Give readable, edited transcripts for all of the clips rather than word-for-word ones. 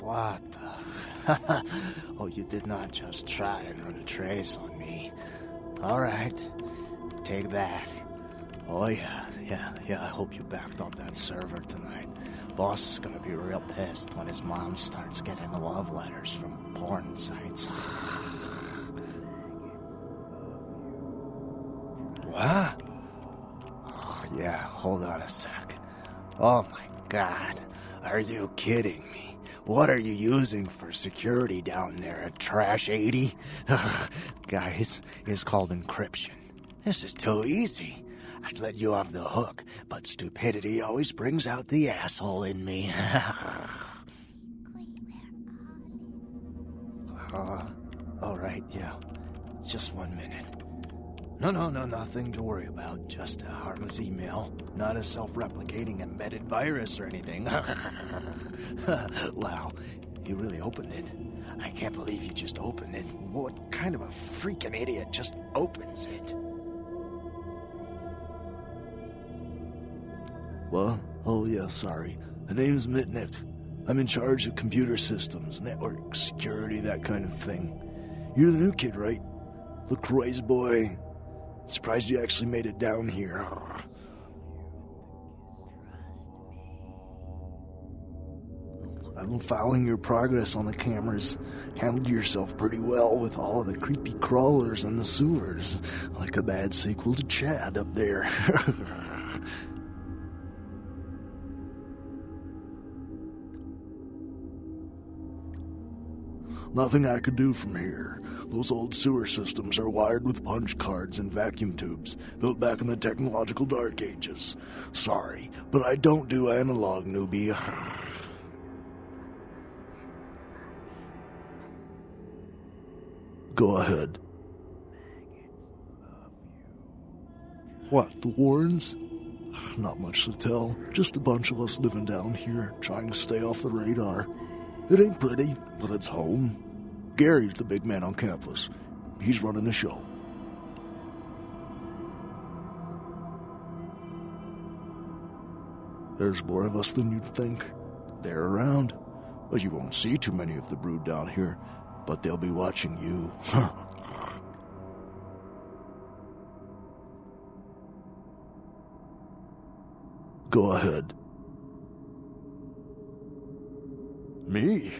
What the? Oh, you did not just try and run a trace on me. All right, take that. Oh yeah, I hope you backed up that server tonight. Boss is gonna be real pissed when his mom starts getting love letters from porn sites. What? Oh, yeah, hold on a sec. Oh my god, are you kidding me? What are you using for security down there at Trash 80? Guys, it's called encryption. This is too easy. I'd let you off the hook, but stupidity always brings out the asshole in me. Alright, yeah. Just 1 minute. No, nothing to worry about. Just a harmless email. Not a self-replicating embedded virus or anything. Wow, you really opened it. I can't believe you just opened it. What kind of a freaking idiot just opens it? What? Oh yeah, sorry. The name's Mitnick. I'm in charge of computer systems, network security, that kind of thing. You're the new kid, right? LaCroix's boy. Surprised you actually made it down here. I've been following your progress on the cameras. Handled yourself pretty well with all of the creepy crawlers and the sewers. Like a bad sequel to Chad up there. Nothing I could do from here. Those old sewer systems are wired with punch cards and vacuum tubes, built back in the technological dark ages. Sorry, but I don't do analog, newbie. Go ahead. What, the Warrens? Not much to tell. Just a bunch of us living down here, trying to stay off the radar. It ain't pretty, but it's home. Gary's the big man on campus. He's running the show. There's more of us than you'd think. They're around. But you won't see too many of the brood down here. But they'll be watching you. Go ahead. Me?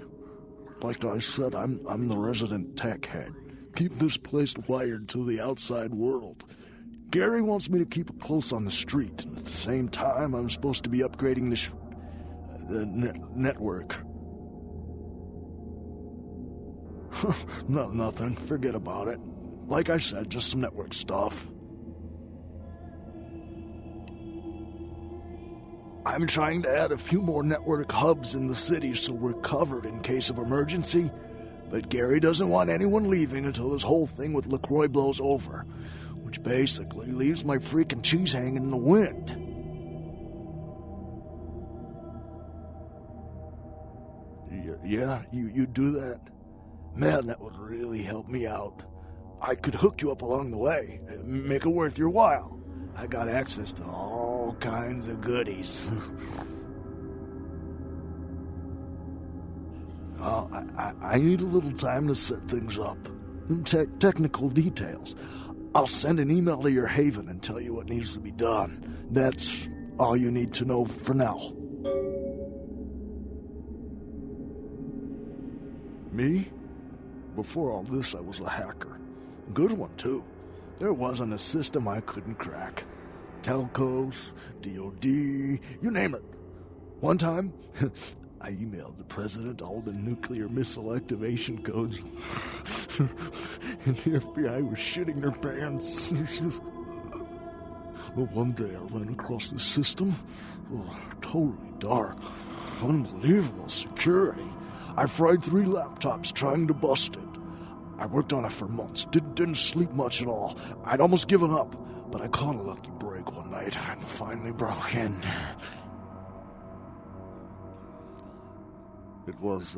Like I said, I'm the resident tech head. Keep this place wired to the outside world. Gary wants me to keep it close on the street, and at the same time, I'm supposed to be upgrading the network. Nothing. Forget about it. Like I said, just some network stuff. I'm trying to add a few more network hubs in the city so we're covered in case of emergency. But Gary doesn't want anyone leaving until this whole thing with LaCroix blows over. Which basically leaves my freaking cheese hanging in the wind. Yeah, you do that? Man, that would really help me out. I could hook you up along the way, make it worth your while. I got access to all kinds of goodies. I need a little time to set things up. Technical details. I'll send an email to your haven and tell you what needs to be done. That's all you need to know for now. Me? Before all this, I was a hacker. Good one, too. There wasn't a system I couldn't crack. Telcos, DOD, you name it. One time, I emailed the president all the nuclear missile activation codes. And the FBI was shitting their pants. Well, one day I ran across this system. Totally dark. Unbelievable security. I fried 3 laptops trying to bust it. I worked on it for months, didn't sleep much at all. I'd almost given up, but I caught a lucky break one night and finally broke in. It was,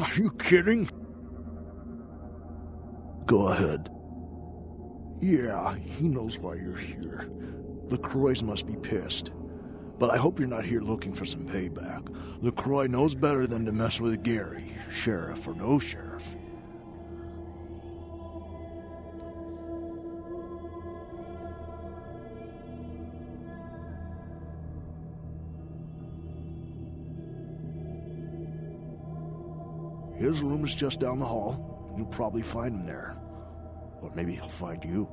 Are you kidding? Go ahead. Yeah, he knows why you're here. LaCroix must be pissed. But I hope you're not here looking for some payback. LaCroix knows better than to mess with Gary, sheriff or no sheriff. His room is just down the hall. You'll probably find him there. Or maybe he'll find you.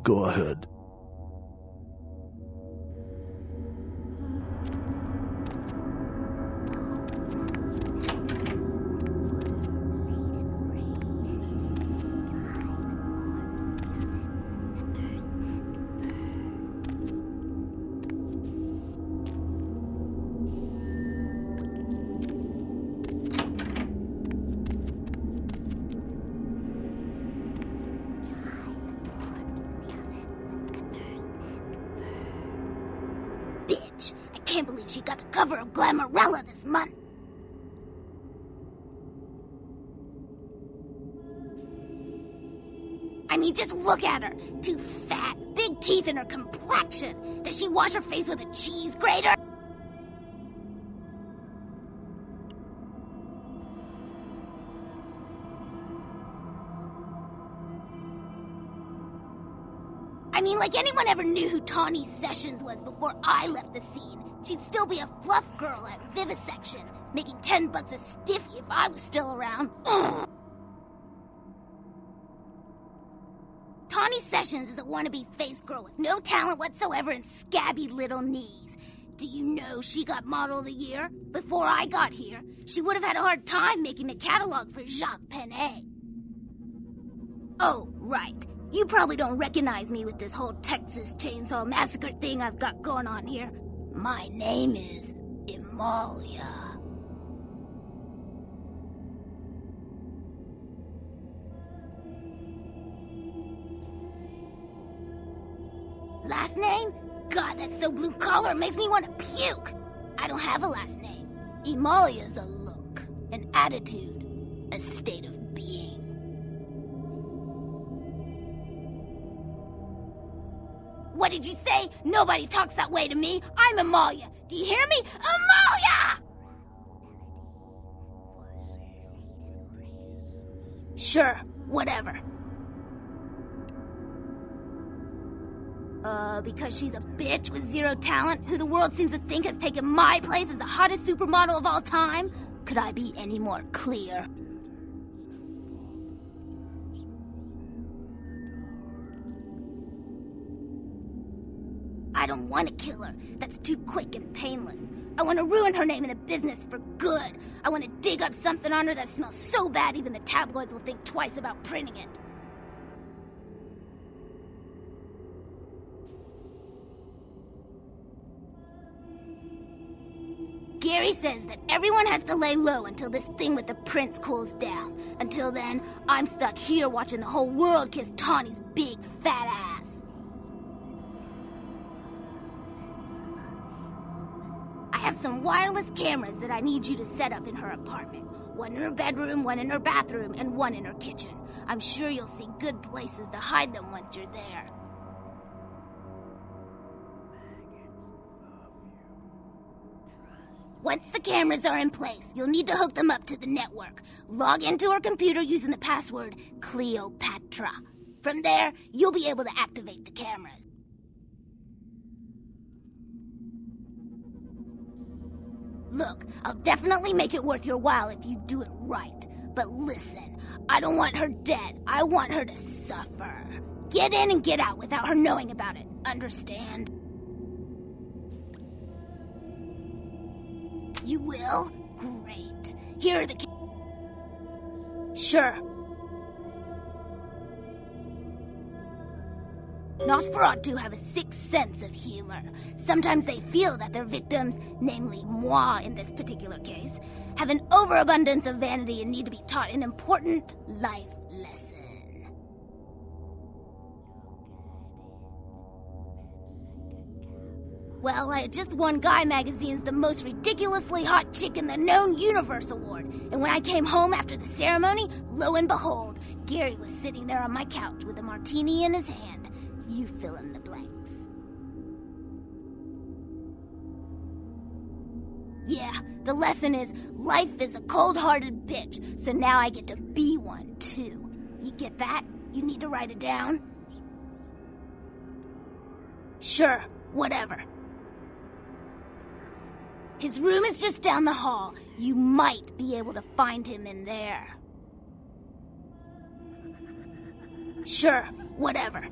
Go ahead. I can't believe she got the cover of Camarilla this month. I mean, just look at her. Too fat, big teeth in her complexion. Does she wash her face with a cheese grater? I mean, like anyone ever knew who Tawni Sessions was before I left the scene. She'd still be a fluff girl at Vivisection, making $10 a stiffy if I was still around. Ugh. Tawni Sessions is a wannabe face girl with no talent whatsoever and scabby little knees. Do you know she got Model of the Year? Before I got here, she would have had a hard time making the catalog for Jacques Penet. Oh, right. You probably don't recognize me with this whole Texas Chainsaw Massacre thing I've got going on here. My name is Imalia. Last name? God, that's so blue collar, it makes me want to puke. I don't have a last name. Imalia's a look, an attitude, a state of being. What did you say? Nobody talks that way to me. I'm Imalia. Do you hear me? Imalia! Sure, whatever. Because she's a bitch with zero talent who the world seems to think has taken my place as the hottest supermodel of all time? Could I be any more clear? I don't want to kill her. That's too quick and painless. I want to ruin her name in the business for good. I want to dig up something on her that smells so bad even the tabloids will think twice about printing it. Gary says that everyone has to lay low until this thing with the prince cools down. Until then, I'm stuck here watching the whole world kiss Tawni's big fat ass. I have some wireless cameras that I need you to set up in her apartment. One in her bedroom, one in her bathroom, and one in her kitchen. I'm sure you'll see good places to hide them once you're there. Once the cameras are in place, you'll need to hook them up to the network. Log into her computer using the password Cleopatra. From there, you'll be able to activate the cameras. Look, I'll definitely make it worth your while if you do it right. But listen, I don't want her dead. I want her to suffer. Get in and get out without her knowing about it. Understand? You will? Great. Here are the Sure. Nosferatu have a sixth sense of humor. Sometimes they feel that their victims, namely moi in this particular case, have an overabundance of vanity and need to be taught an important life lesson. Well, I had just won Guy Magazine's The Most Ridiculously Hot Chick in the Known Universe Award. And when I came home after the ceremony, lo and behold, Gary was sitting there on my couch with a martini in his hand. You fill in the blanks. Yeah, the lesson is life is a cold-hearted bitch, so now I get to be one, too. You get that? You need to write it down? Sure, whatever. His room is just down the hall. You might be able to find him in there. Sure, whatever.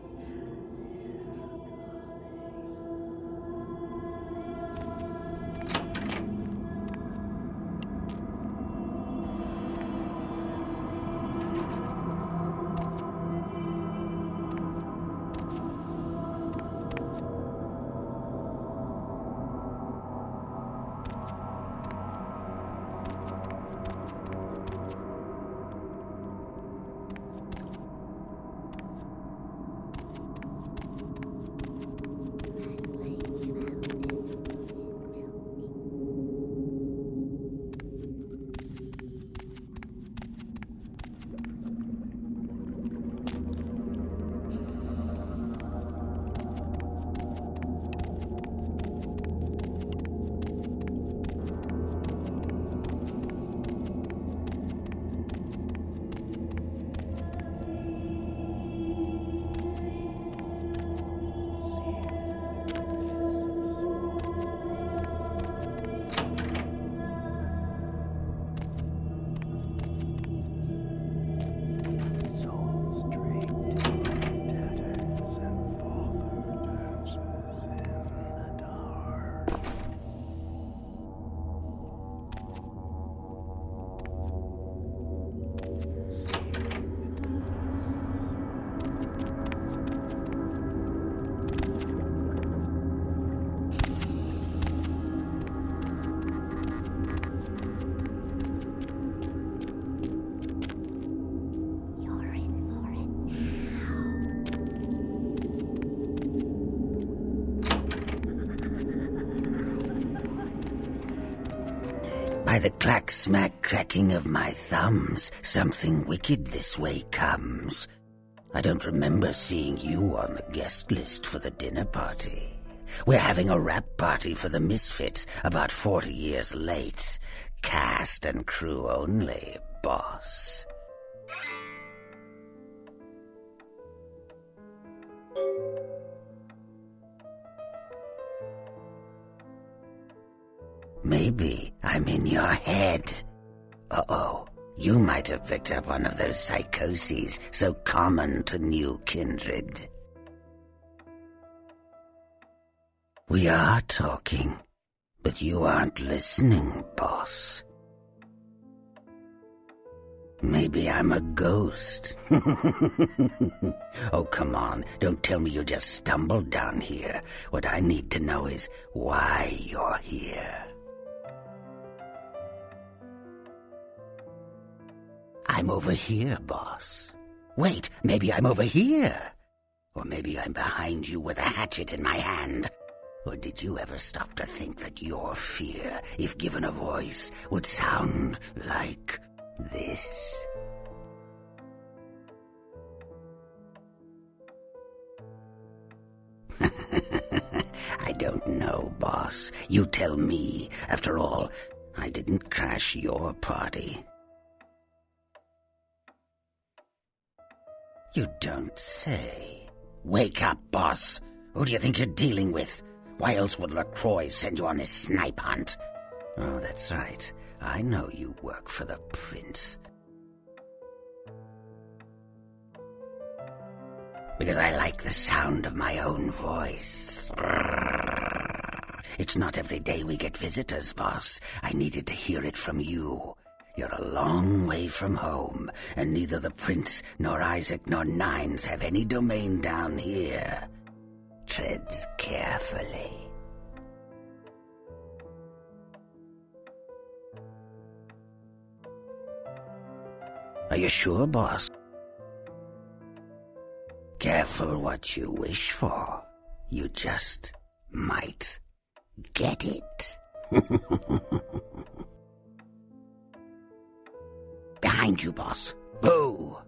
By the clack-smack cracking of my thumbs, something wicked this way comes. I don't remember seeing you on the guest list for the dinner party. We're having a rap party for the Misfits, about 40 years late. Cast and crew only, boss. Maybe I'm in your head. Uh-oh, you might have picked up one of those psychoses so common to new kindred. We are talking, but you aren't listening, boss. Maybe I'm a ghost. Oh, come on, don't tell me you just stumbled down here. What I need to know is why you're here. I'm over here, boss. Wait, maybe I'm over here. Or maybe I'm behind you with a hatchet in my hand. Or did you ever stop to think that your fear, if given a voice, would sound like this? I don't know, boss. You tell me. After all, I didn't crash your party. You don't say. Wake up, boss. Who do you think you're dealing with? Why else would LaCroix send you on this snipe hunt? Oh, that's right. I know you work for the prince. Because I like the sound of my own voice. It's not every day we get visitors, boss. I needed to hear it from you. You're a long way from home, and neither the prince nor Isaac nor Nines have any domain down here. Tread carefully. Are you sure, boss? Careful what you wish for. You just might Get it? Behind you, boss. Go!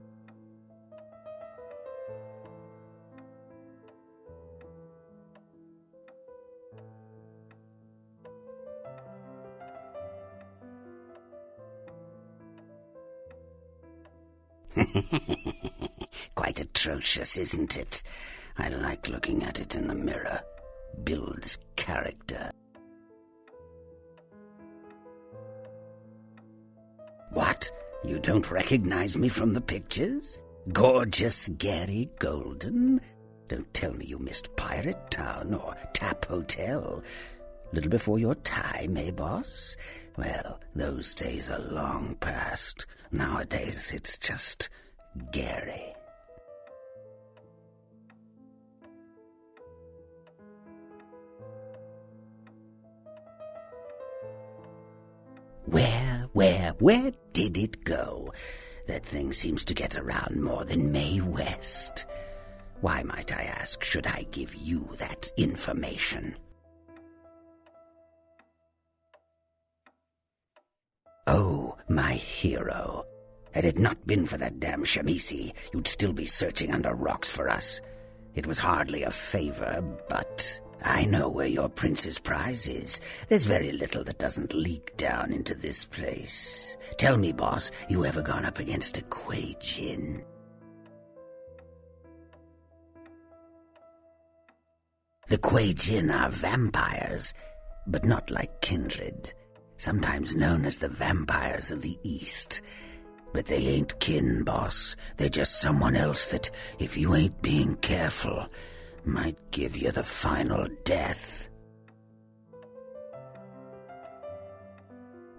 Quite atrocious, isn't it? I like looking at it in the mirror. Builds character. What? You don't recognize me from the pictures? Gorgeous Gary Golden? Don't tell me you missed Pirate Town or Tap Hotel. Little before your time, eh, boss? Well, those days are long past. Nowadays, it's just Gary. Where did it go? That thing seems to get around more than Mae West. Why, might I ask, should I give you that information? Oh, my hero. Had it not been for that damn Shamisi, you'd still be searching under rocks for us. It was hardly a favor, but I know where your prince's prize is. There's very little that doesn't leak down into this place. Tell me, boss, you ever gone up against a Kuei Jin? The Kuei Jin are vampires, but not like kindred. Sometimes known as the vampires of the East. But they ain't kin, boss. They're just someone else that, if you ain't being careful, might give you the final death.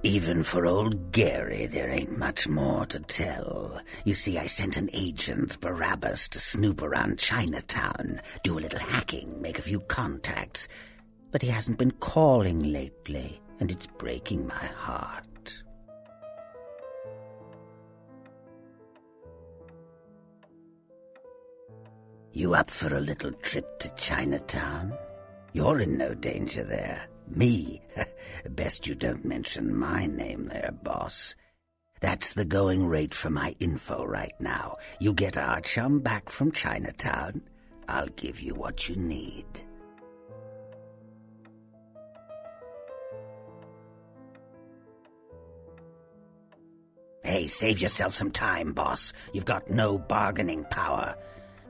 Even for old Gary, there ain't much more to tell. You see, I sent an agent, Barabbas, to snoop around Chinatown, do a little hacking, make a few contacts. But he hasn't been calling lately, and it's breaking my heart. You up for a little trip to Chinatown? You're in no danger there. Me? Best you don't mention my name there, boss. That's the going rate for my info right now. You get our chum back from Chinatown, I'll give you what you need. Hey, save yourself some time, boss. You've got no bargaining power.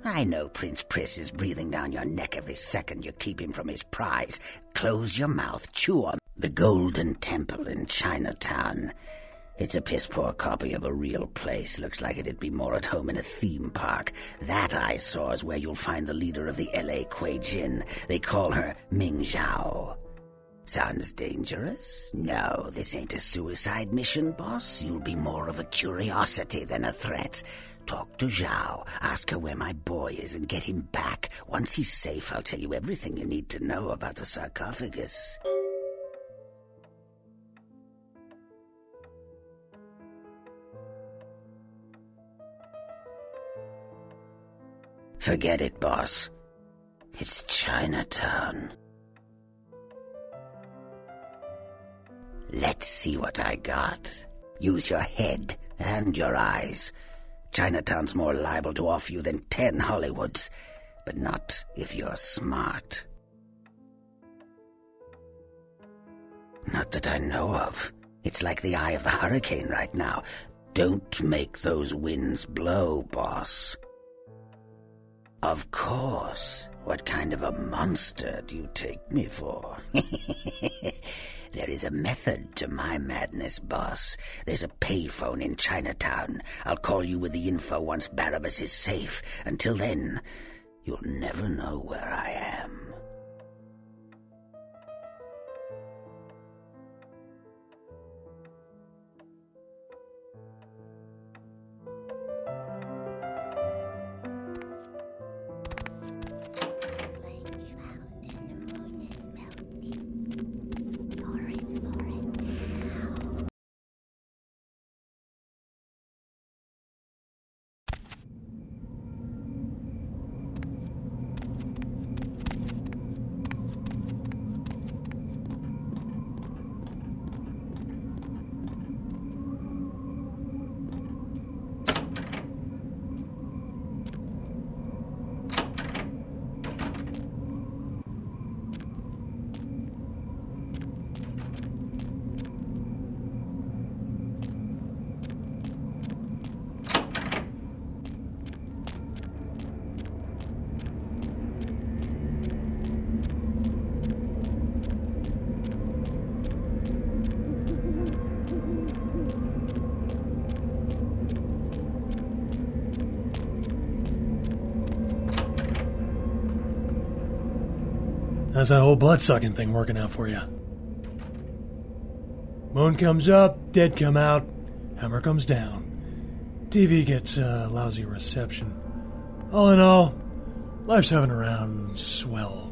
I know Prince Priss is breathing down your neck every second you keep him from his prize. Close your mouth, chew on the Golden Temple in Chinatown. It's a piss-poor copy of a real place. Looks like it'd be more at home in a theme park. That I saw is where you'll find the leader of the L.A. Kuei Jin. They call her Ming Zhao. Sounds dangerous? No, this ain't a suicide mission, boss. You'll be more of a curiosity than a threat. Talk to Zhao, ask her where my boy is, and get him back. Once he's safe, I'll tell you everything you need to know about the sarcophagus. Forget it, boss. It's Chinatown. Let's see what I got. Use your head and your eyes. Chinatown's more liable to off you than 10 Hollywoods, but not if you're smart. Not that I know of. It's like the eye of the hurricane right now. Don't make those winds blow, boss. Of course. What kind of a monster do you take me for? There is a method to my madness, boss. There's a payphone in Chinatown. I'll call you with the info once Barabbas is safe. Until then, you'll never know where I am. How's that whole blood-sucking thing working out for you? Moon comes up, dead come out, hammer comes down. TV gets lousy reception. All in all, life's having around swell.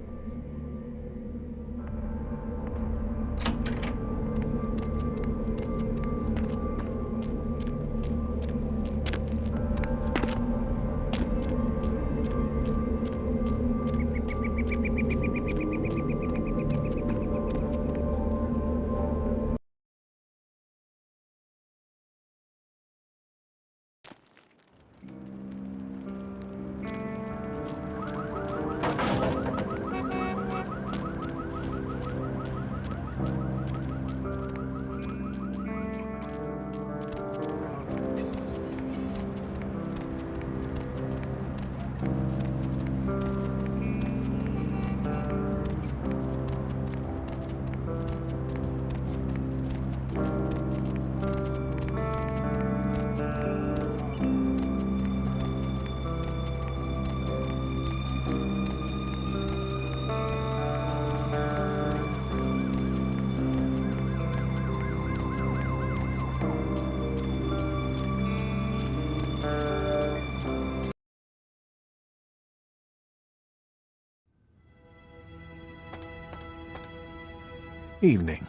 Evening.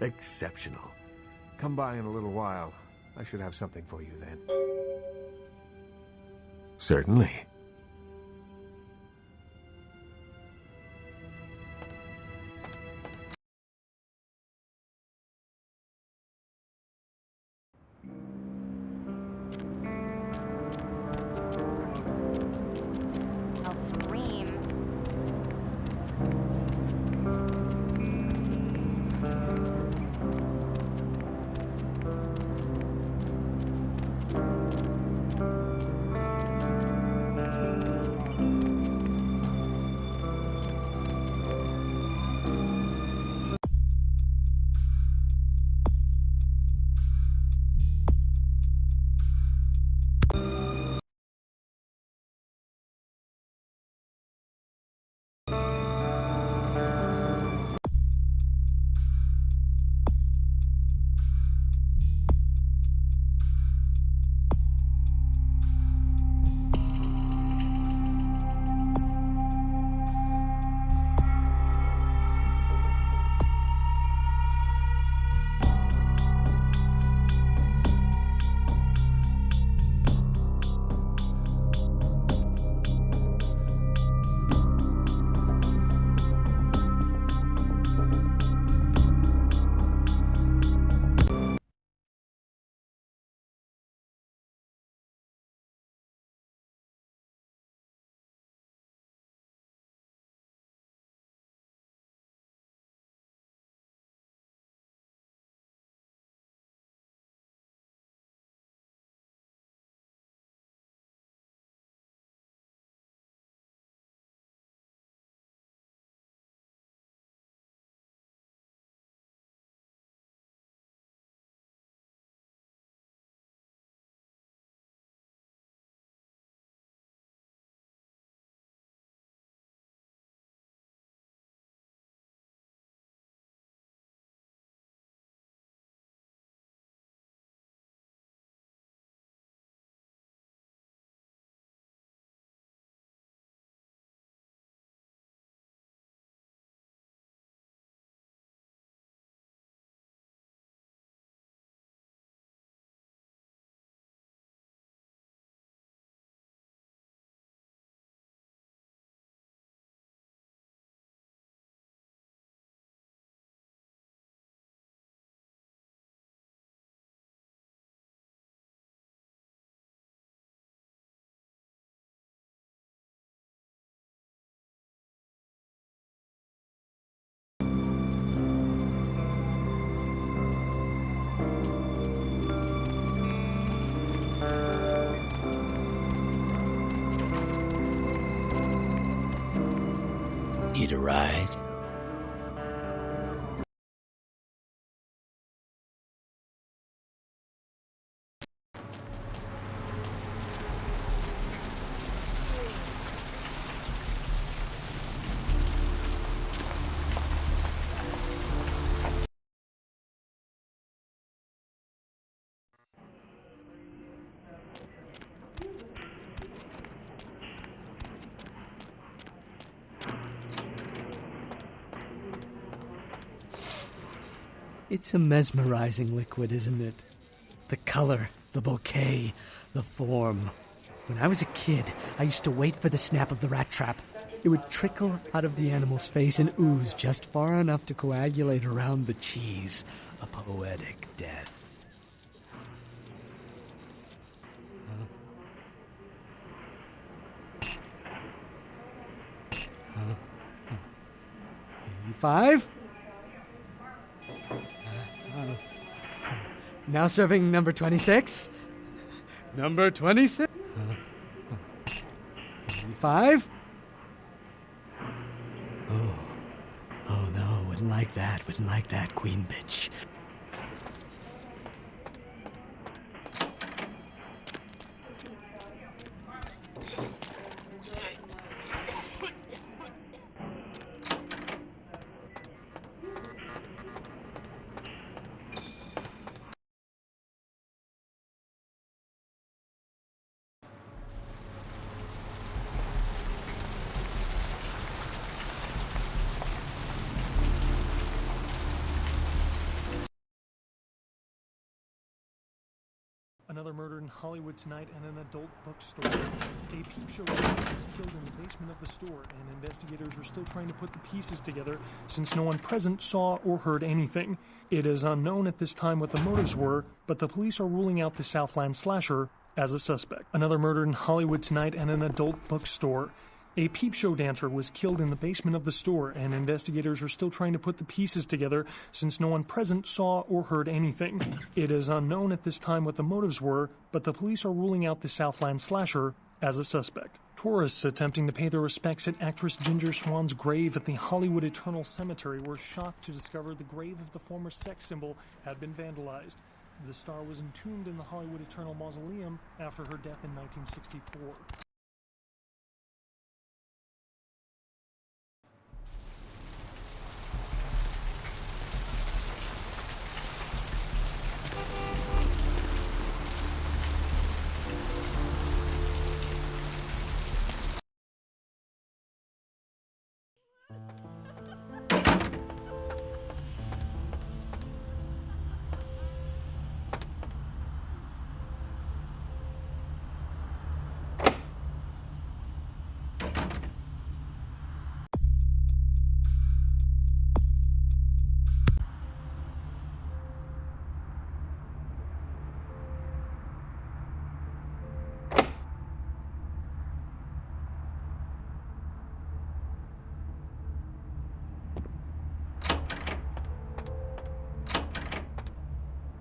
Exceptional. Come by in a little while. I should have something for you then. Certainly. I'll scream. Need a ride? It's a mesmerizing liquid, isn't it? The color, the bouquet, the form. When I was a kid, I used to wait for the snap of the rat trap. It would trickle out of the animal's face and ooze just far enough to coagulate around the cheese. A poetic death. 85. Now serving number 26. Number 26. 85. Oh no, wouldn't like that, queen bitch. Another murder in Hollywood tonight and an adult bookstore. A peep show agent was killed in the basement of the store, and investigators are still trying to put the pieces together since no one present saw or heard anything. It is unknown at this time what the motives were, but the police are ruling out the Southland slasher as a suspect. Another murder in Hollywood tonight and an adult bookstore. A peep show dancer was killed in the basement of the store, and investigators are still trying to put the pieces together since no one present saw or heard anything. It is unknown at this time what the motives were, but the police are ruling out the Southland slasher as a suspect. Tourists attempting to pay their respects at actress Ginger Swan's grave at the Hollywood Eternal Cemetery were shocked to discover the grave of the former sex symbol had been vandalized. The star was entombed in the Hollywood Eternal Mausoleum after her death in 1964.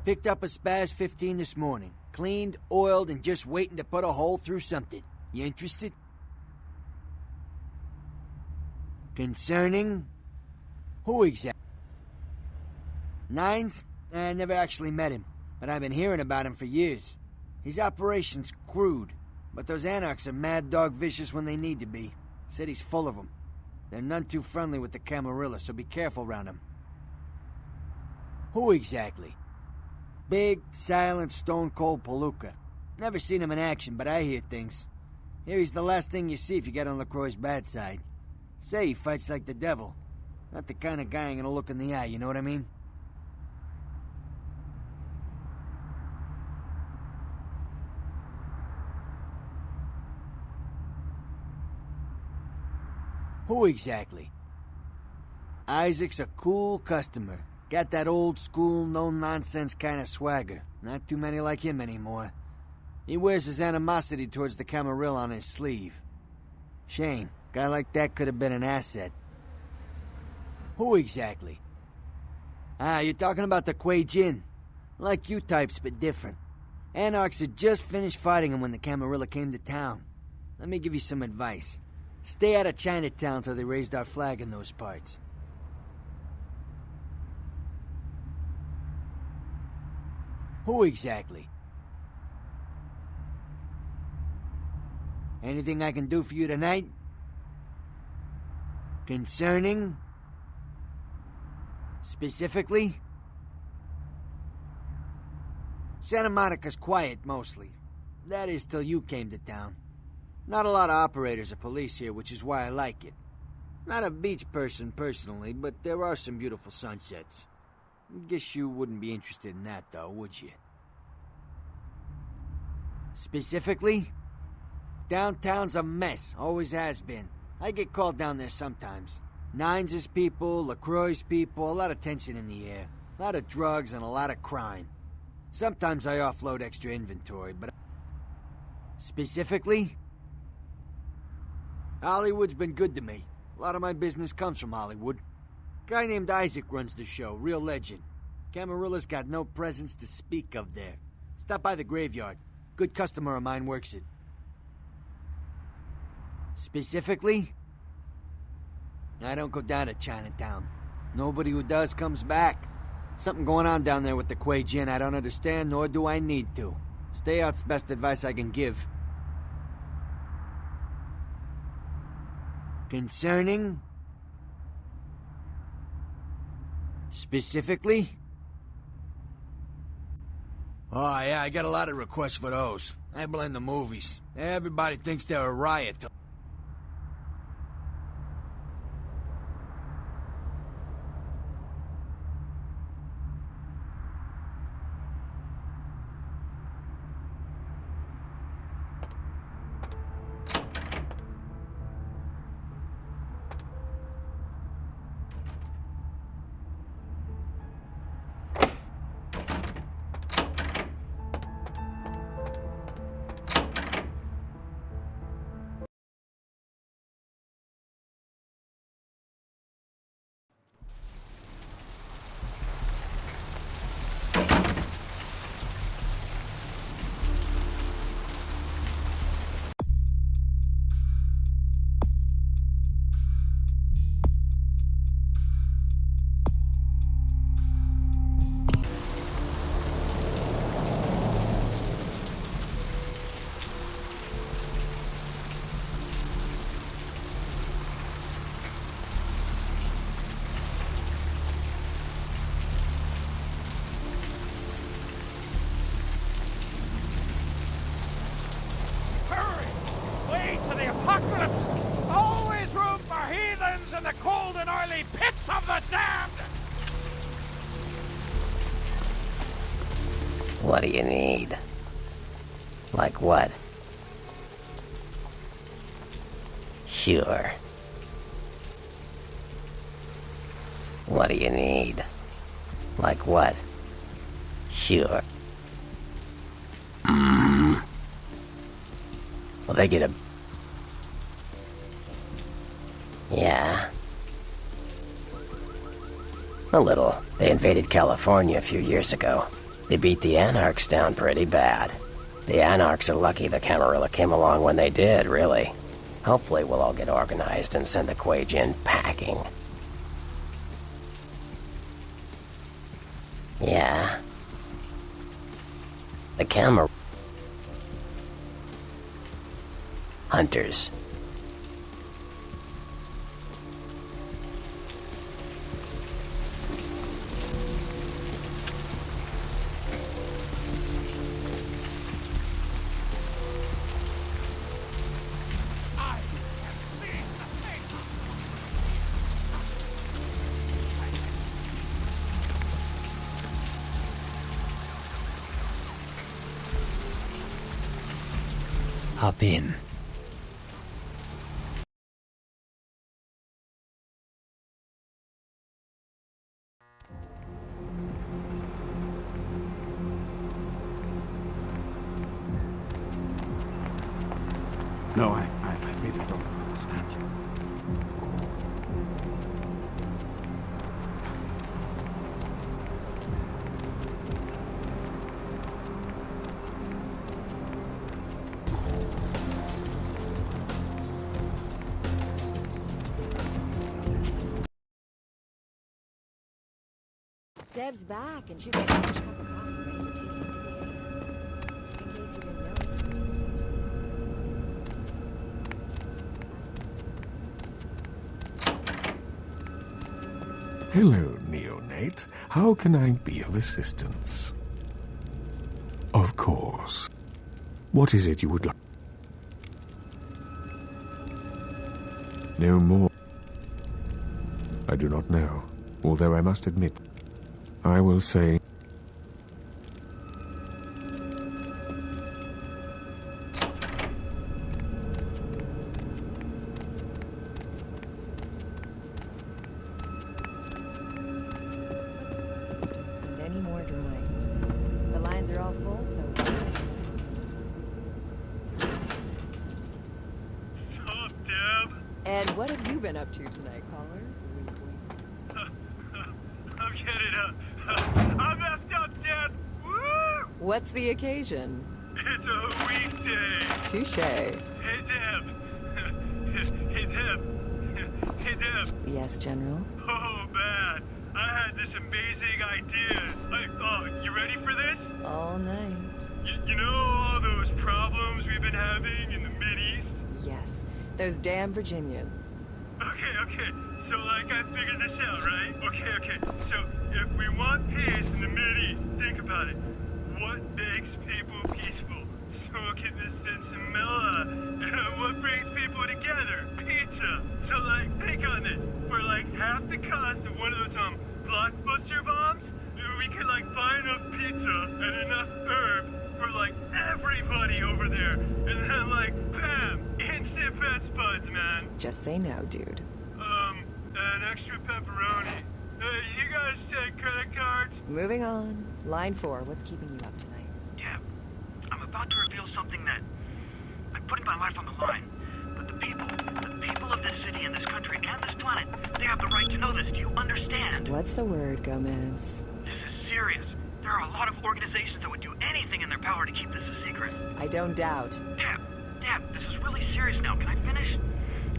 Picked up a Spaz 15 this morning. Cleaned, oiled, and just waiting to put a hole through something. You interested? Concerning? Who exactly? Nines? I never actually met him, but I've been hearing about him for years. His operation's crude, but those Anarchs are mad dog vicious when they need to be. City's full of them. They're none too friendly with the Camarilla, so be careful around them. Who exactly? Big, silent, stone-cold palooka. Never seen him in action, but I hear things. Here he's the last thing you see if you get on LaCroix's bad side. Say he fights like the devil. Not the kind of guy I'm gonna look in the eye, you know what I mean? Who exactly? Isaac's a cool customer. Got that old-school, no-nonsense kind of swagger. Not too many like him anymore. He wears his animosity towards the Camarilla on his sleeve. Shame. Guy like that could have been an asset. Who exactly? Ah, you're talking about the Kuei Jin. Like you types, but different. Anarchs had just finished fighting him when the Camarilla came to town. Let me give you some advice. Stay out of Chinatown till they raised our flag in those parts. Who exactly? Anything I can do for you tonight? Concerning? Specifically? Santa Monica's quiet, mostly. That is, till you came to town. Not a lot of operators or police here, which is why I like it. Not a beach person, personally, but there are some beautiful sunsets. Guess you wouldn't be interested in that, though, would you? Specifically? Downtown's a mess, always has been. I get called down there sometimes. Nines' people, LaCroix's people, a lot of tension in the air. A lot of drugs and a lot of crime. Sometimes I offload extra inventory, but... Specifically? Hollywood's been good to me. A lot of my business comes from Hollywood. Guy named Isaac runs the show, real legend. Camarilla's got no presence to speak of there. Stop by the graveyard. Good customer of mine works it. Specifically? I don't go down to Chinatown. Nobody who does comes back. Something going on down there with the Quay Gin I don't understand, nor do I need to. Stay out's best advice I can give. Concerning? Specifically? Oh, yeah, I get a lot of requests for those. I blame the movies. Everybody thinks they're a riot. In the cold and oily pits of the damned! What do you need? Like what? Sure. What do you need? Like what? Sure. Well, they get a... Yeah. A little. They invaded California a few years ago. They beat the Anarchs down pretty bad. The Anarchs are lucky the Camarilla came along when they did, really. Hopefully we'll all get organized and send the Quajin packing. Yeah. The Camarilla... Hunters. Hop in. No, I really don't understand you. Deb's back, and she's got a fresh cup of coffee ready to take you into the air. In case you didn't know. Hello, neonate. How can I be of assistance? Of course. What is it you would like? No more. I do not know, although I must admit, I will say... Send any more drawings. The lines are all full, so... Sup, Deb? And what have you been up to tonight, caller? Wink, wink. I'm I'm effed up, Deb! Woo! What's the occasion? It's a weekday! Touche. Hey, Deb! Hey, Deb! Hey, Deb! Yes, General? Oh, man! I had this amazing idea! You ready for this? All night. You know all those problems we've been having in the Mideast? Yes. Those damn Virginians. Okay. So, I figured this out, right? Okay. So, if we want peace in the Mideast, think about it. What makes people peaceful? Smoking the Sinsemilla. What brings people together? Pizza. So, think on this. For, half the cost of one of those, blockbuster bombs, we could, buy enough pizza and enough herbs for, everybody over there. And then, bam! Instant best buds, man. Just say no, dude. An extra pepperoni. You guys take credit cards? Moving on. Line 4, what's keeping you up tonight? Yeah. I'm about to reveal something that... I'm putting my life on the line. But the people of this city and this country and this planet, they have the right to know this. Do you understand? What's the word, Gomez? This is serious. There are a lot of organizations that would do anything in their power to keep this a secret. I don't doubt. Deb, this is really serious now. Can I finish?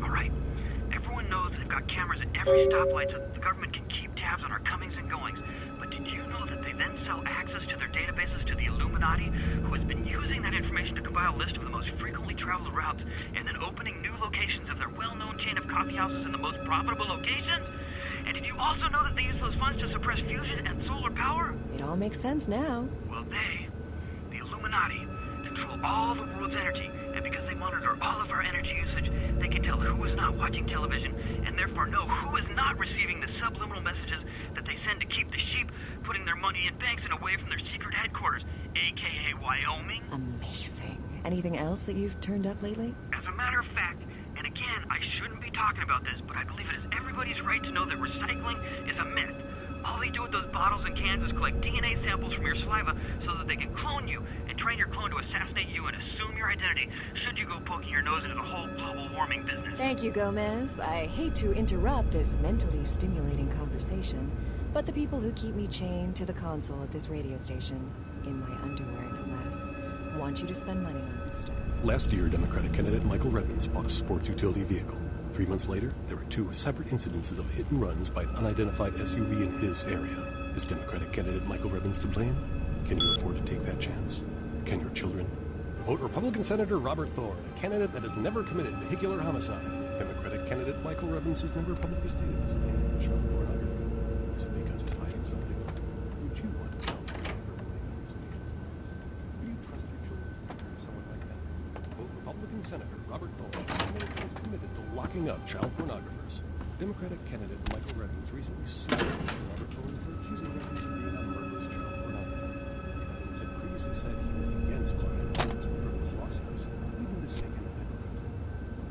All right. Everyone knows they've got cameras at every stoplight so that the government can keep tabs on our comings and goings. But did you know that they then sell access to their databases to the Illuminati, who has been using that information to compile a list of the most frequently traveled routes and then opening new locations of their well-known chain of coffee houses in the most profitable locations? And did you also know that they use those funds to suppress fusion and solar power? It all makes sense now. Well, the Illuminati, control all the world's energy, and because they monitor all of our energy usage, they can tell who is not watching television, and therefore know who is not receiving the subliminal messages that they send to keep the sheep putting their money in banks and away from their secret headquarters, aka Wyoming. Amazing. Anything else that you've turned up lately? As a matter of fact, and again, I shouldn't be talking about this, but I believe it is everybody's right to know that recycling is a myth. All they do with those bottles and cans is collect DNA samples from your saliva so that they can clone you and train your clone to assassinate you and assume your identity should you go poking your nose into the whole global warming business. Thank you, Gomez. I hate to interrupt this mentally stimulating conversation, but the people who keep me chained to the console at this radio station, in my underwear no less, want you to spend money on this stuff. Last year, Democratic candidate Michael Redmond bought a sports utility vehicle. 3 months later, there were 2 separate incidences of hit and runs by an unidentified SUV in his area. Is Democratic candidate Michael Redmond to blame? Can you afford to take that chance? Can your children? Vote Republican Senator Robert Thorne, a candidate that has never committed vehicular homicide. Democratic candidate Michael Redmond is never public estate in Pennsylvania. Child pornography. Is it because he's hiding something? Would you want a child pornographer remaining in this nation's lives? Would you trust your children to turn to someone like that? Vote Republican Senator Robert Thorne, a candidate that is committed to locking up child pornographers. Democratic candidate Michael Redmond recently sued Senator Robert Thorne for accusing Redmond of being a murderous child pornographer. Redmond had previously said he was against Claudia Redmond's frivolous lawsuits. Wouldn't this make him a hypocrite?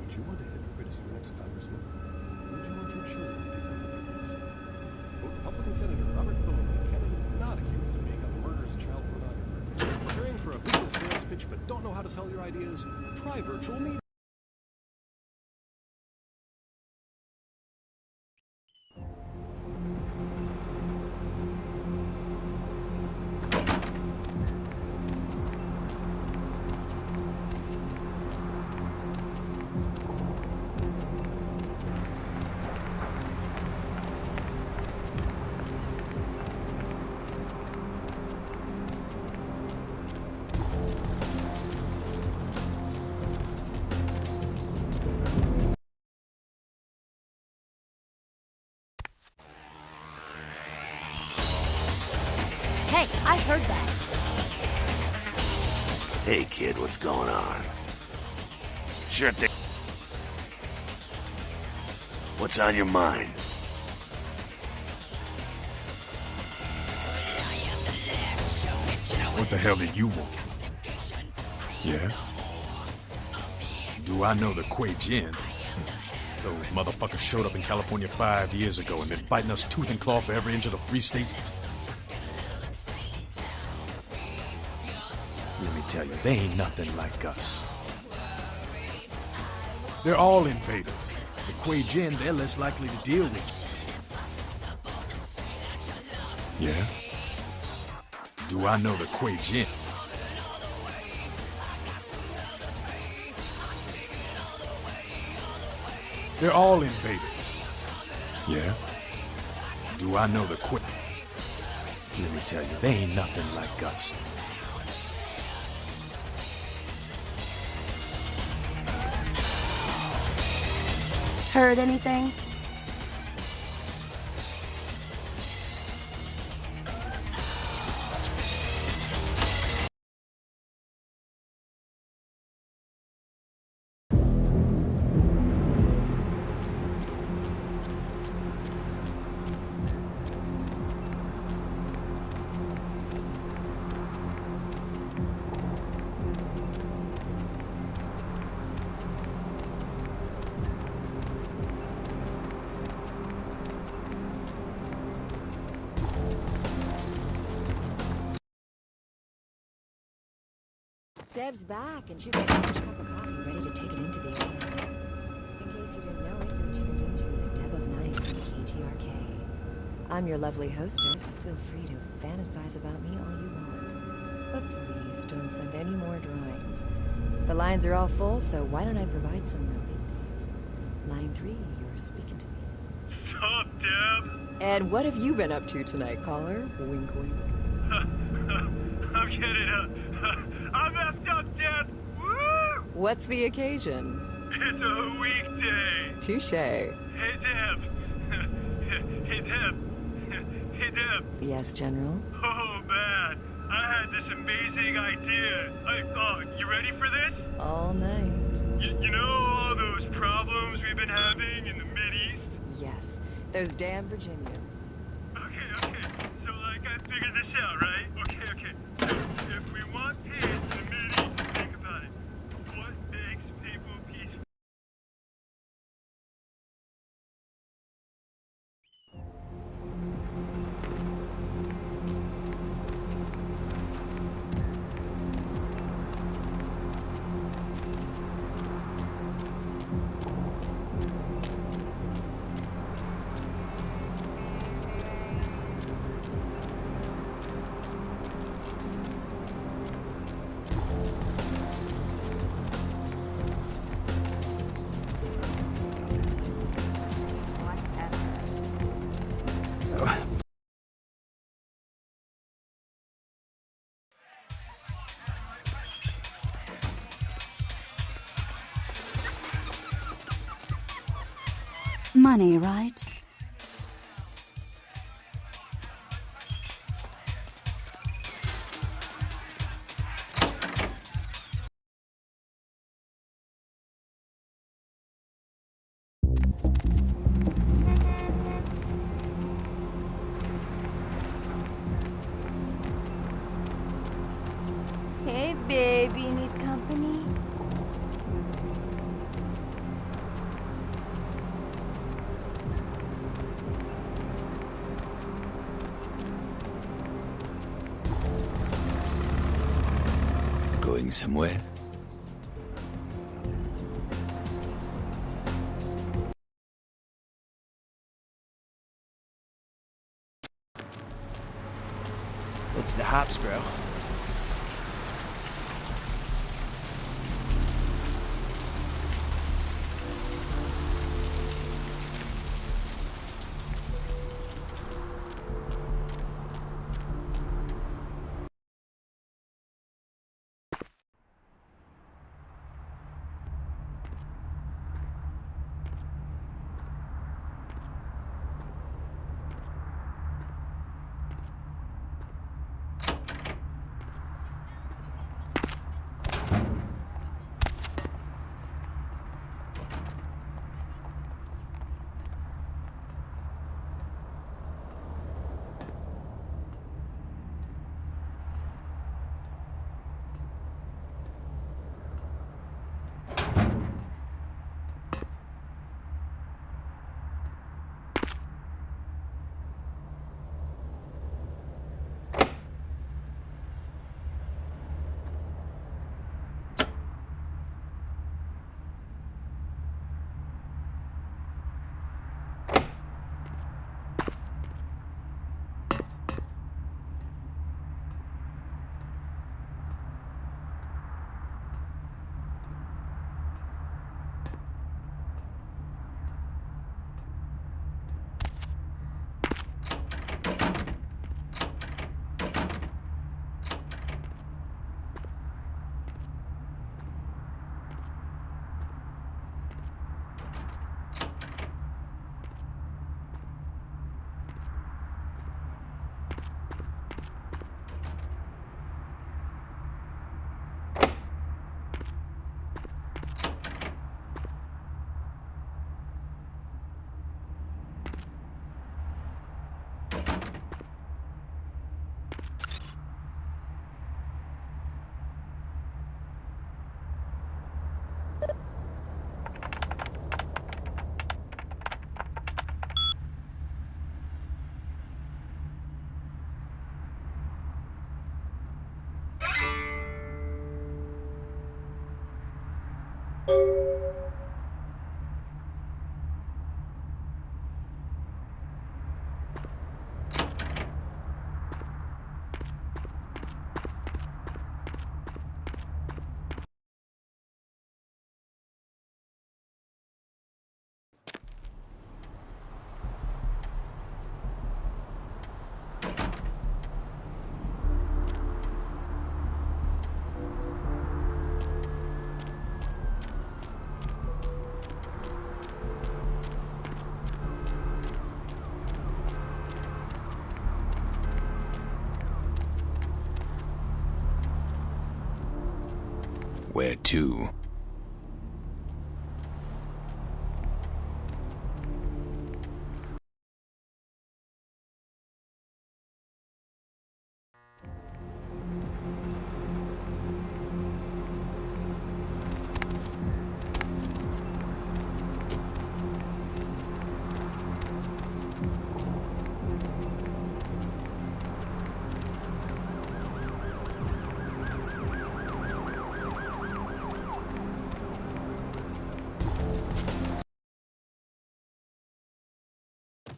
Would you want a hypocrite as your next congressman? Would you want your children to become hypocrites? Vote Republican Senator Robert Thorne, a candidate not accused of being a murderous child pornographer. Preparing for a business sales pitch but don't know how to sell your ideas? Try virtual meetings. Hey, I heard that. Hey kid, what's going on? Sure thing. What's on your mind? What the hell do you want? Yeah? Do I know the Kuei Jin? Those motherfuckers showed up in California 5 years ago and been fighting us tooth and claw for every inch of the free states. Let me tell you, they ain't nothing like us. They're all invaders. The Kuei Jin, they're less likely to deal with you. Yeah? Do I know the Kuei Jin? They're all invaders. Yeah? Do I know the Kuei? Let me tell you, they ain't nothing like us. Heard anything? Deb's back, and she's got a fresh cup of coffee ready to take it into the AM. In case you didn't know it, you're tuned into the Deb of Night on KTRK. I'm your lovely hostess. Feel free to fantasize about me all you want. But please don't send any more drawings. The lines are all full, so why don't I provide some release? Line 3, you're speaking to me. Sup, Deb? And what have you been up to tonight, caller? Wink, wink. I'm getting I messed up, Deb! Woo! What's the occasion? It's a weekday. Touche. Hey, Deb. Hey, Deb. Hey, Deb. Yes, General? Oh, man. I had this amazing idea. You ready for this? All night. You know all those problems we've been having in the Mideast? Yes. Those damn Virginians. Okay. So, I figured this out, right? Okay. So, if we want peace in the Mideast, think about it. What makes people peaceful? Money, right? Hey, baby, need company? Going somewhere? What's the hops, bro? Where to?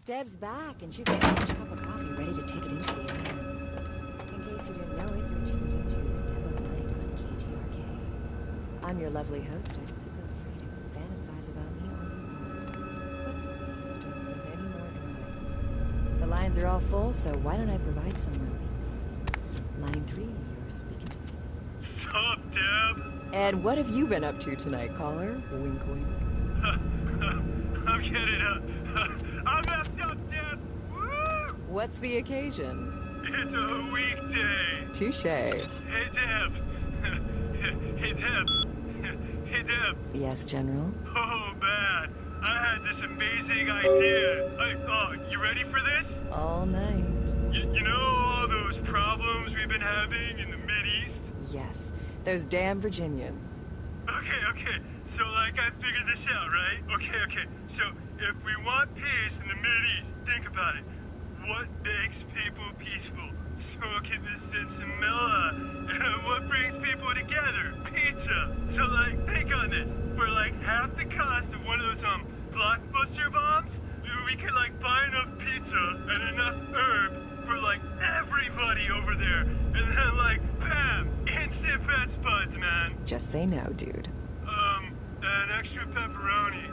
Deb's back, and she's got a fresh cup of coffee ready to take it into the air. In case you didn't know it, you're tuned into Deb of Night on KTRK. I'm your lovely hostess. Feel free to fantasize about me all you want. But please don't send any more drawings. The lines are all full, so why don't I provide some release? Line 3, you're speaking to me. Sup, Deb? And what have you been up to tonight, caller? Wink, wink. I'm getting I'm effed up, Deb! Woo! What's the occasion? It's a weekday. Touche. Hey, Deb. Hey, Deb. Hey, Deb. Yes, General? Oh, man. I had this amazing idea. You ready for this? All night. You know all those problems we've been having in the Mideast? Yes. Those damn Virginians. Okay. So, I figured this out, right? Okay. So, if we want peace in the Mideast, think about it. What makes people peaceful? Smoking the Sinsemilla. And what brings people together? Pizza. So, think on this. For, half the cost of one of those, blockbuster bombs, we could, buy enough pizza and enough herb for, everybody over there. And then, bam! Instant best buds, man. Just say no, dude. An extra pepperoni.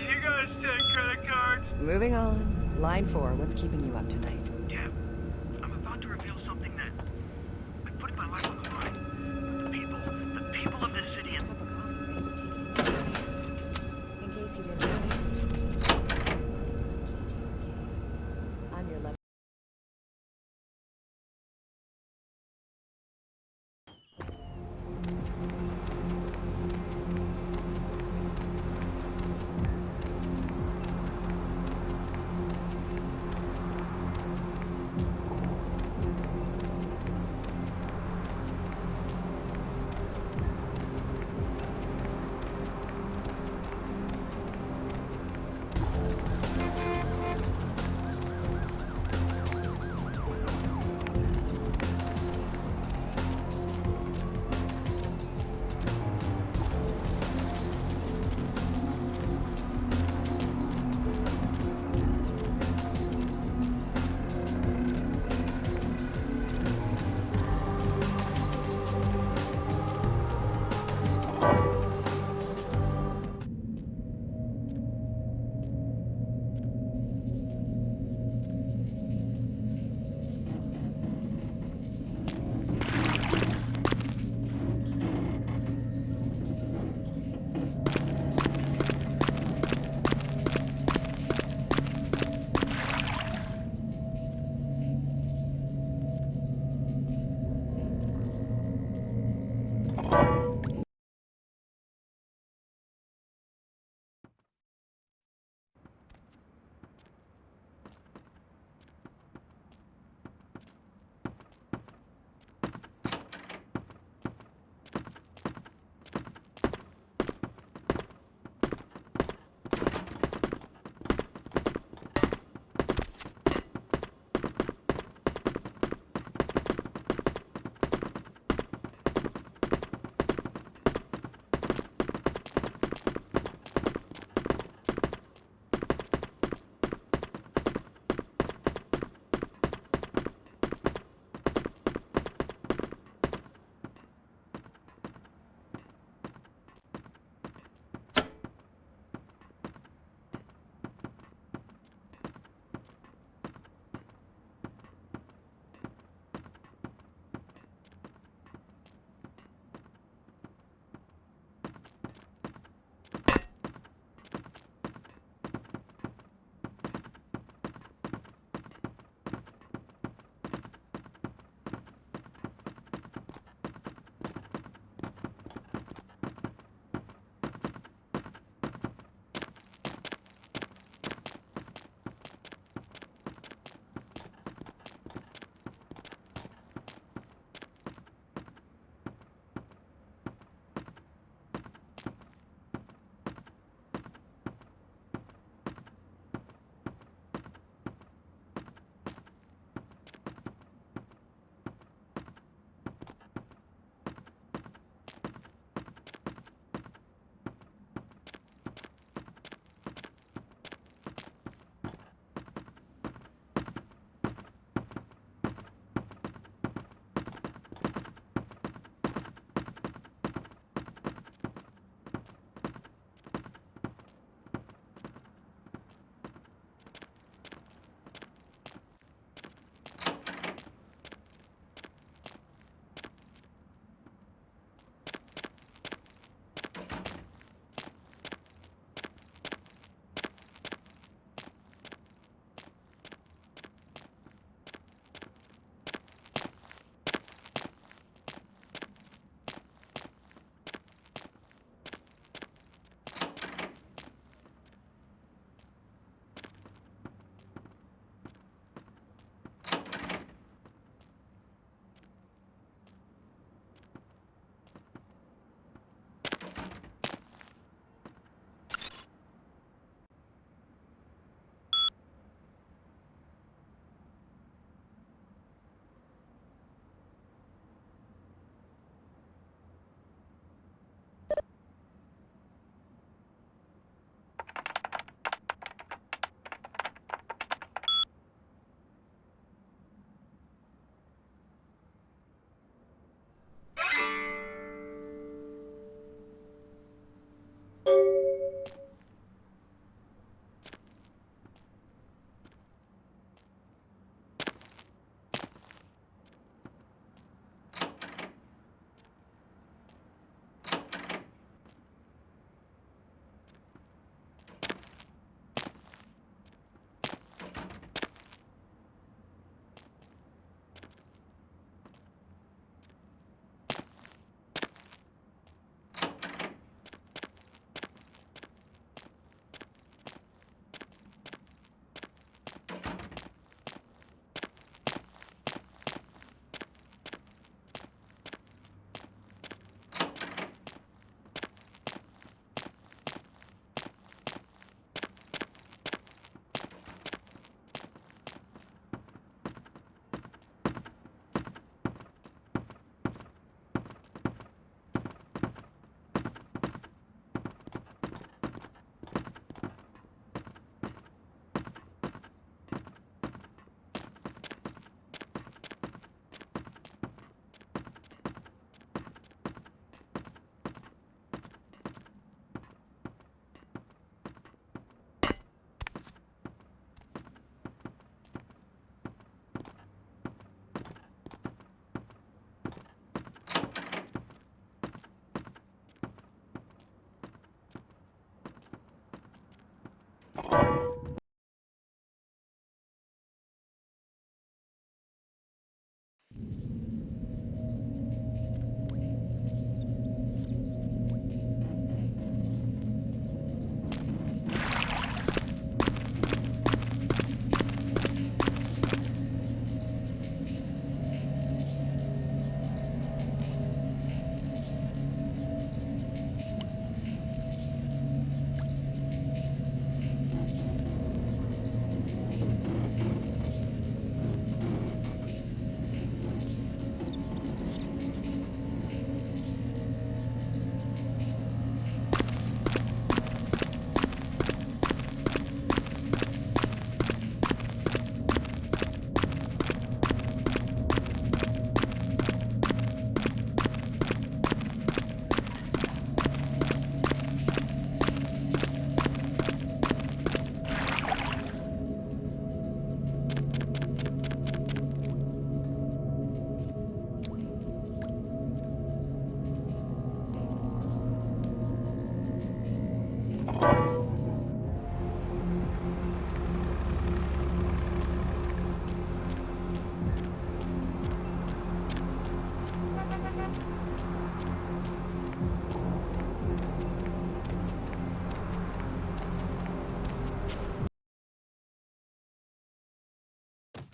You guys take credit cards? Moving on. Line 4, what's keeping you up tonight? Yeah, I'm about to reveal something that I put my life on the line. The people of this city and... Cup of coffee ready to take it into the air. In case you didn't know, you're tuned into KTRK. I'm your love.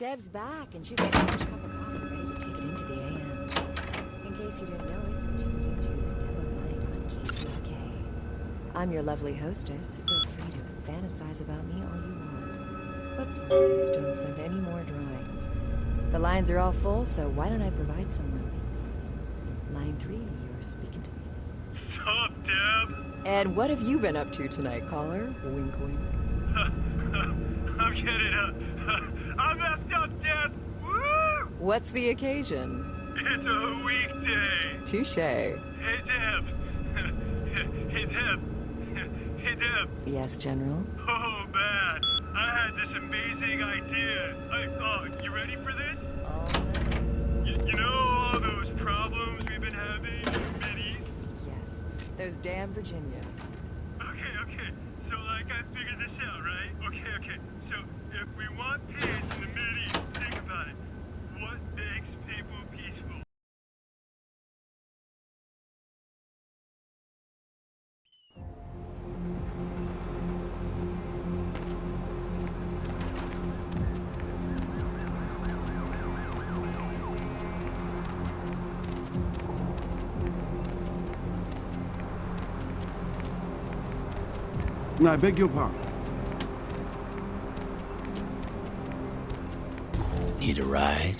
Deb's back, and she's got a fresh cup of coffee ready to take it into the AM. In case you didn't know it, you tuned into the Deb of Night on KCK. I'm your lovely hostess. Feel free to fantasize about me all you want. But please don't send any more drawings. The lines are all full, so why don't I provide some release? Line 3, you're speaking to me. Sup, Deb? And what have you been up to tonight, caller? Wink, wink. I'm getting I'm messed up, Deb! Woo! What's the occasion? It's a weekday. Touche. Hey, Deb. Hey, Deb. Hey, Deb. Yes, General? Oh, man. I had this amazing idea. You ready for this? You know all those problems we've been having in the Middies? Yes. Those damn Virginians. Okay. So, I figured this out, right? Okay. So, if we want peace in the Middies, think about it. What makes people peaceful? I beg your pardon. Need a ride?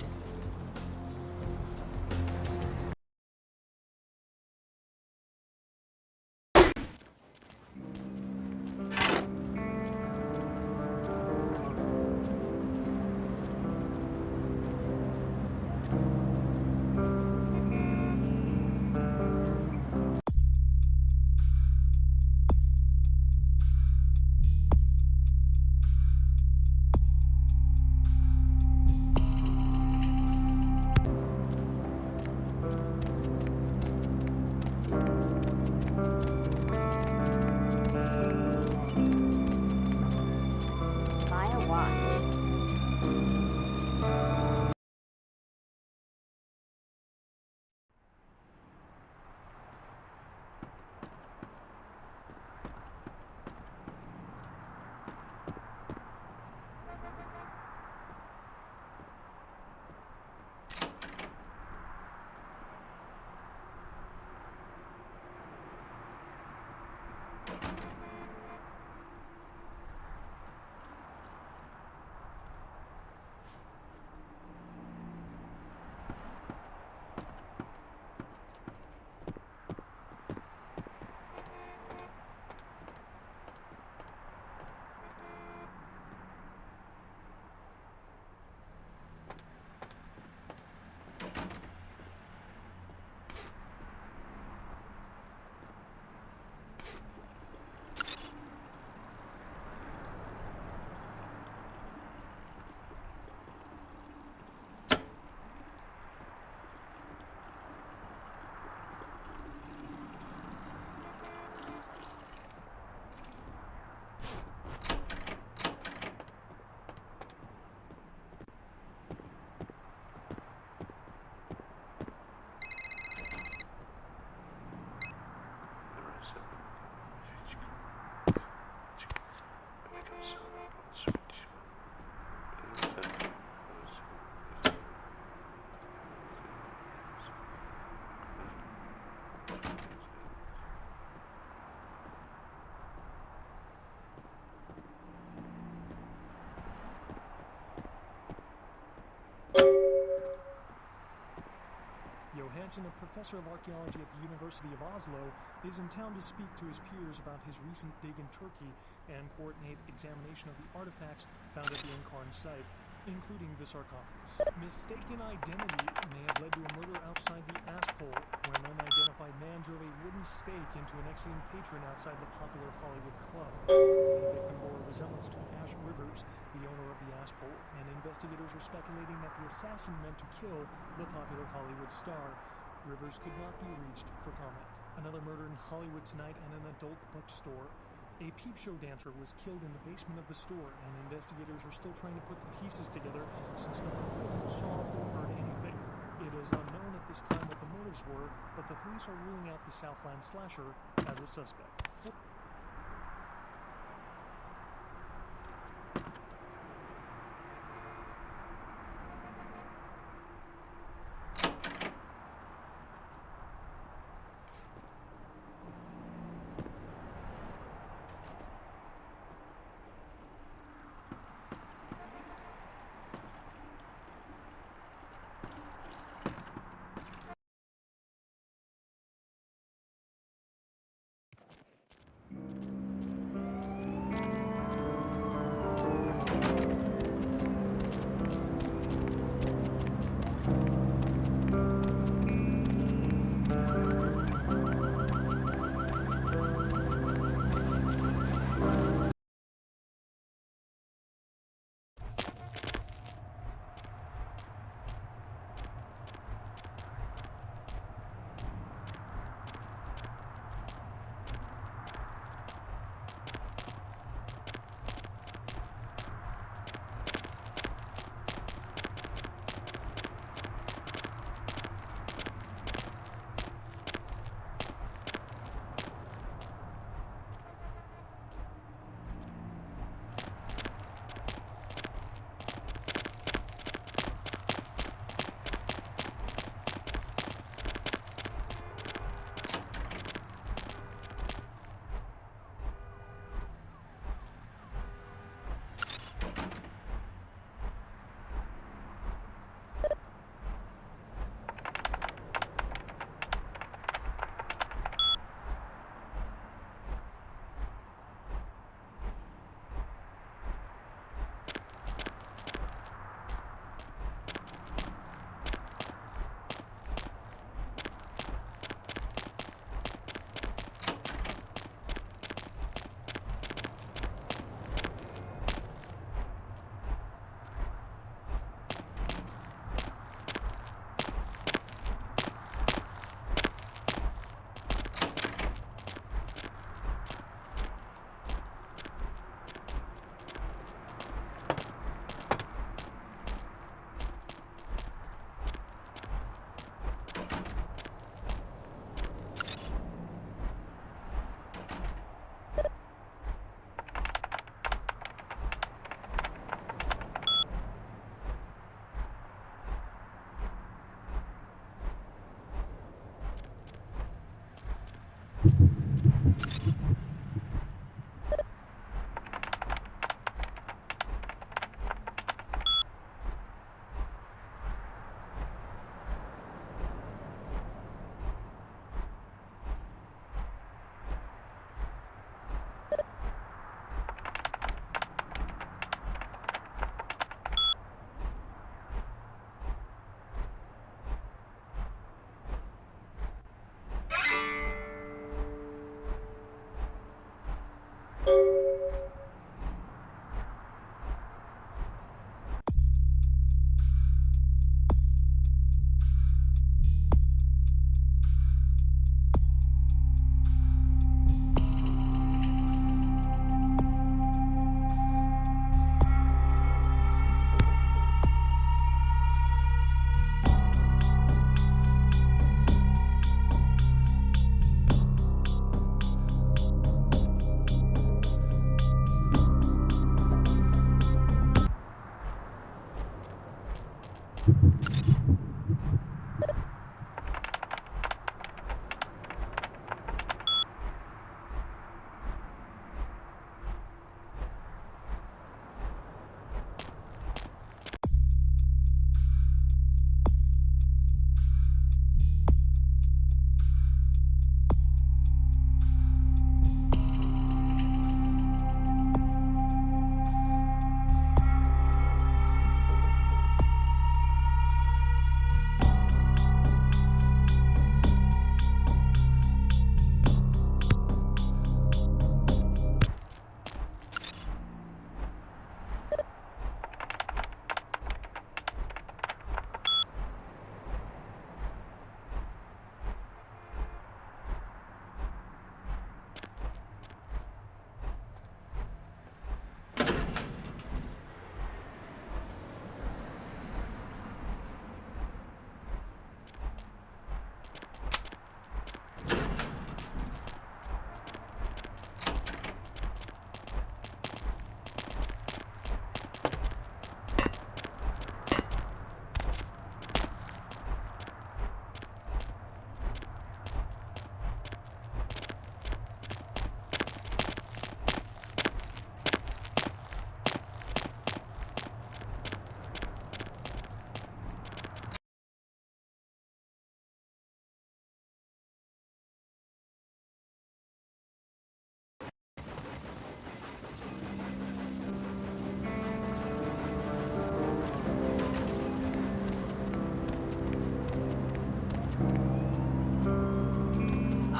Johansson, a professor of archaeology at the University of Oslo, is in town to speak to his peers about his recent dig in Turkey and coordinate examination of the artifacts found at the Incarn site, including the sarcophagus. Mistaken identity may have led to a murder outside the Asshole, where an unidentified man drove a wooden stake into an exiting patron outside the popular Hollywood club. The victim bore a resemblance to Ash Rivers, the owner of the Asshole, and investigators are speculating that the assassin meant to kill the popular Hollywood star. Rivers could not be reached for comment. Another murder in Hollywood tonight and an adult bookstore. A peep show dancer was killed in the basement of the store, and investigators are still trying to put the pieces together since no one present saw or heard anything. It is unknown at this time what the motives were, but the police are ruling out the Southland slasher as a suspect.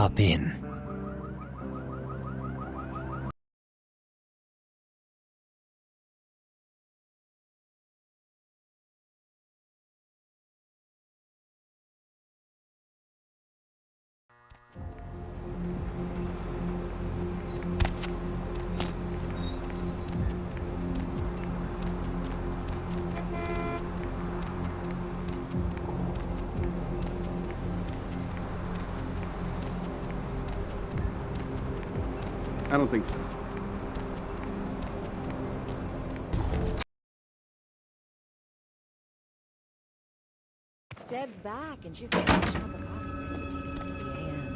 Hop in. I don't think so. Deb's back, and she's got a fresh cup of coffee ready to take it into the AM.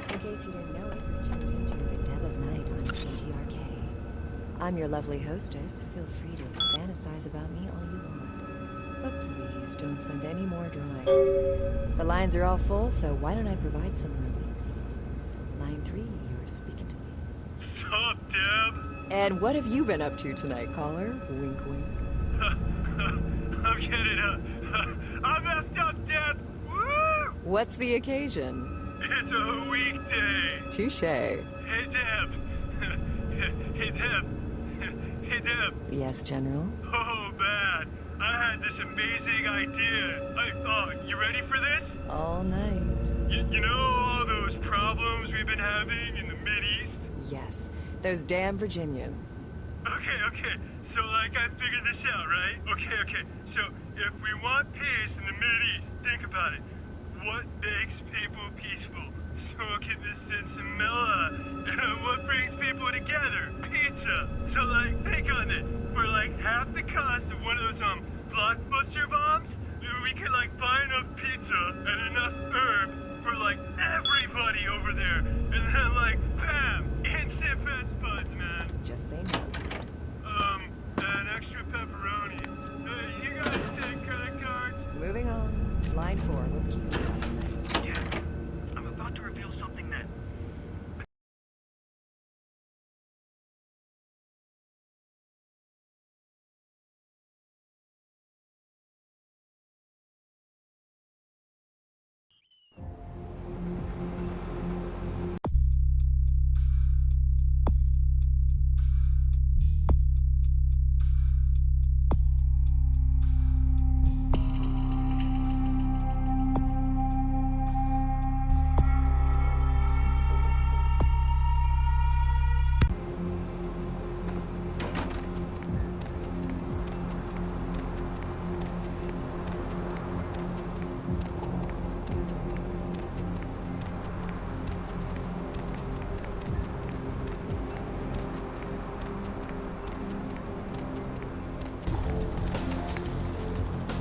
In case you didn't know it, you're tuned into the Deb of Night on KTRK. I'm your lovely hostess. Feel free to fantasize about me all you want. But please don't send any more drawings. The lines are all full, so why don't I provide some release? Line 3, you're speaking to me. Sup, Deb? And what have you been up to tonight, caller? Wink, wink. I'm getting I messed up, Deb! Woo! What's the occasion? It's a weekday. Touche. Hey, Deb. Hey, Deb. Hey, Deb. Yes, General? Oh, bad. I had this amazing idea. You ready for this? All night. You know all those problems we've been having in the Mideast? Yes. Those damn Virginians. Okay. So, I figured this out, right? Okay. So, if we want peace in the Mideast, think about it. What makes people peaceful? Smoking the Sinsemilla. What brings people together? Pizza. So, think on it. For, half the cost of one of those, blockbuster bombs, we could, buy enough pizza and enough herbs for, everybody over there. And then, bam! Instant fast buds, man. Just say no. An extra pepperoni. You guys take credit cards? Moving on. Line 4. Let's keep it up tonight. Yeah. I'm about to reveal something that...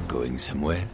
Going somewhere?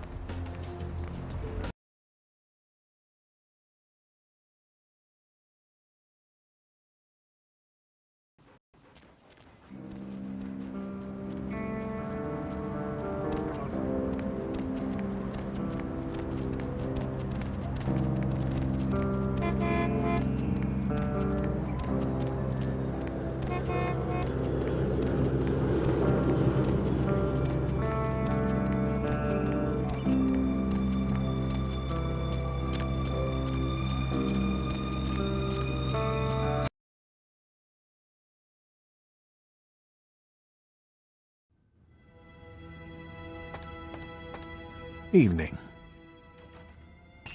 Evening.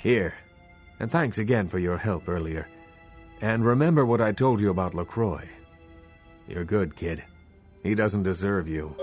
Here. And thanks again for your help earlier. And remember what I told you about LaCroix. You're good, kid. He doesn't deserve you.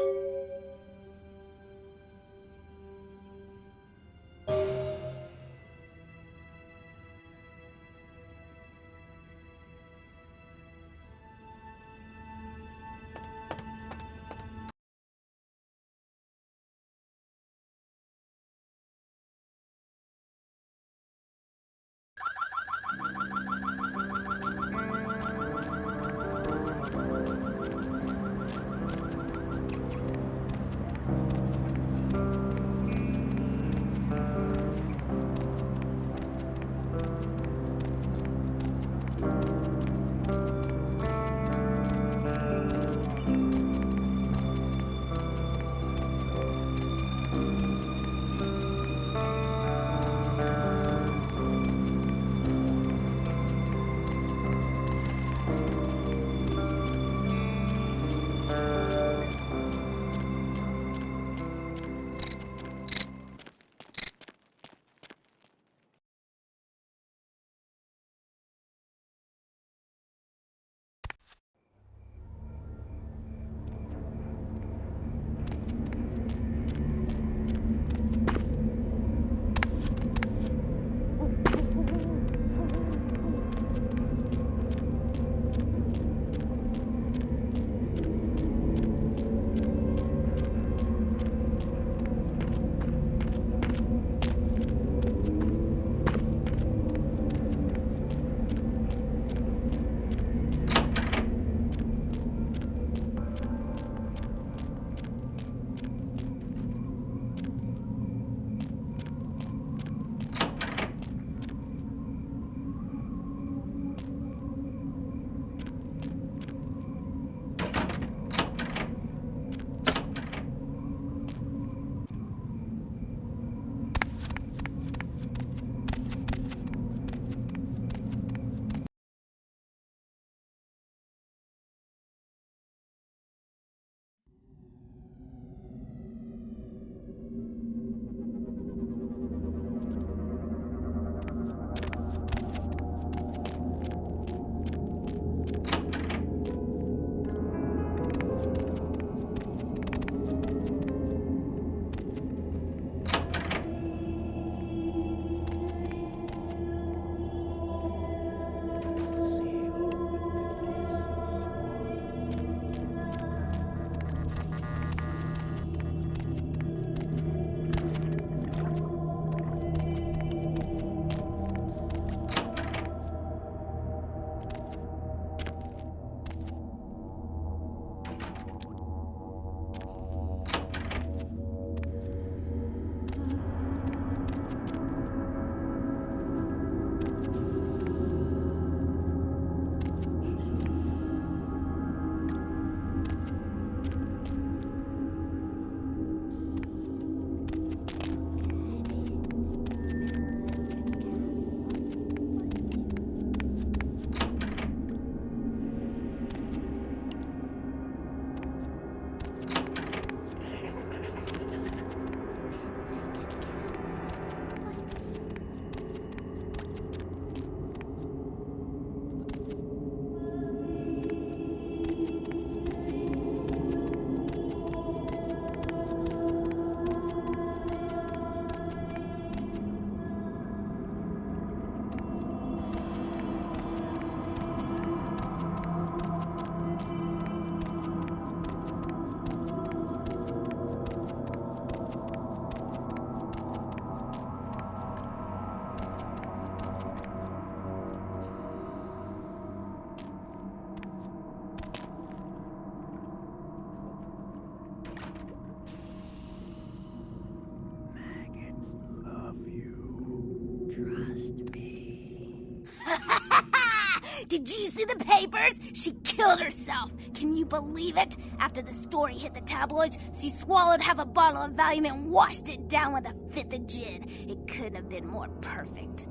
Did you see the papers? She killed herself. Can you believe it? After the story hit the tabloids, she swallowed half a bottle of Valium and washed it down with a fifth of gin. It couldn't have been more perfect.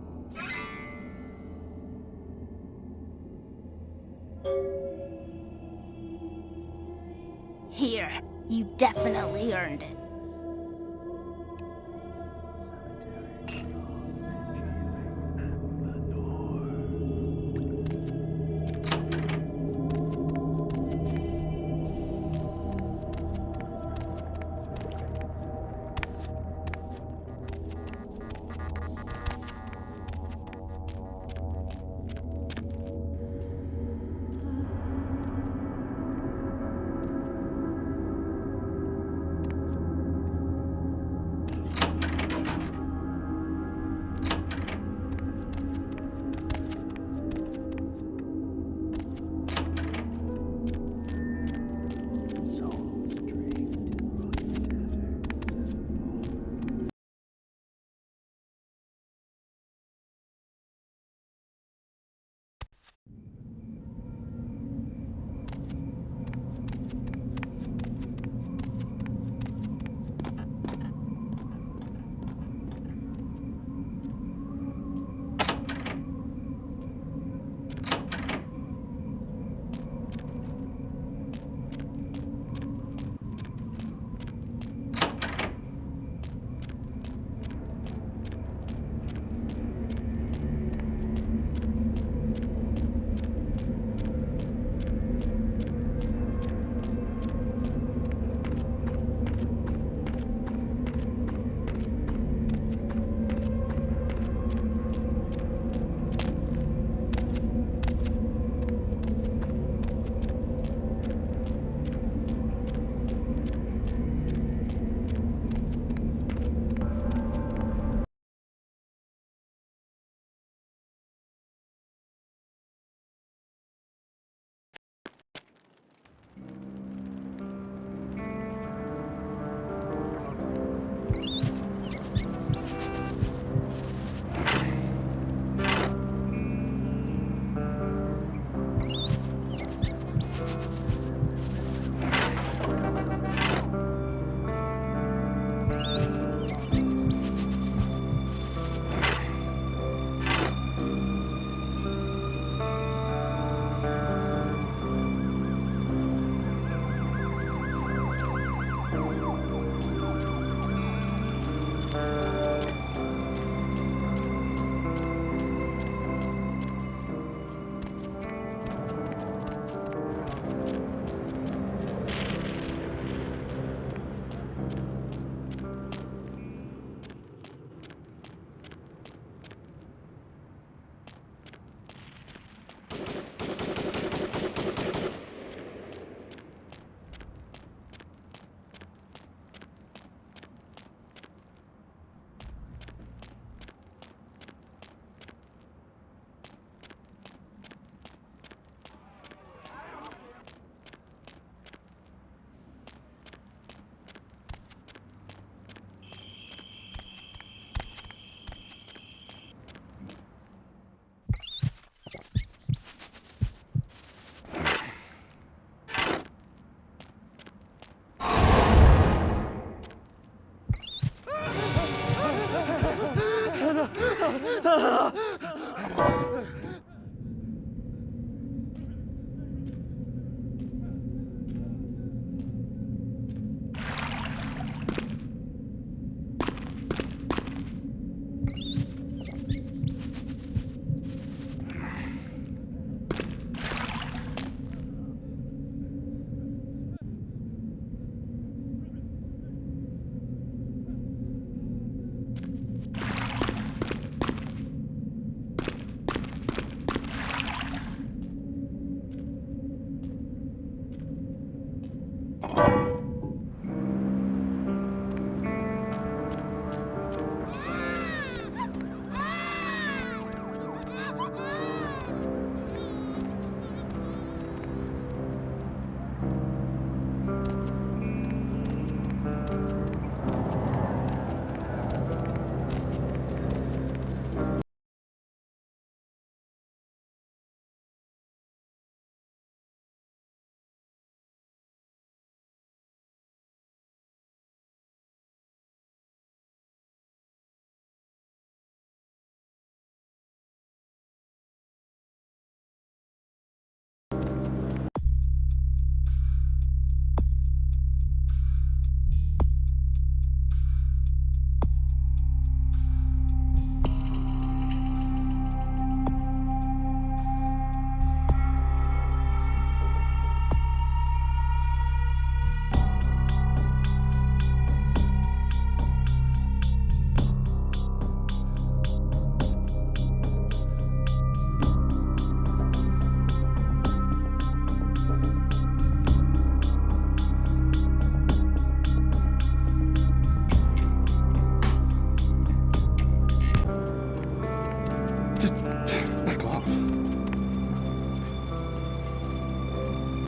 Here, you definitely earned it.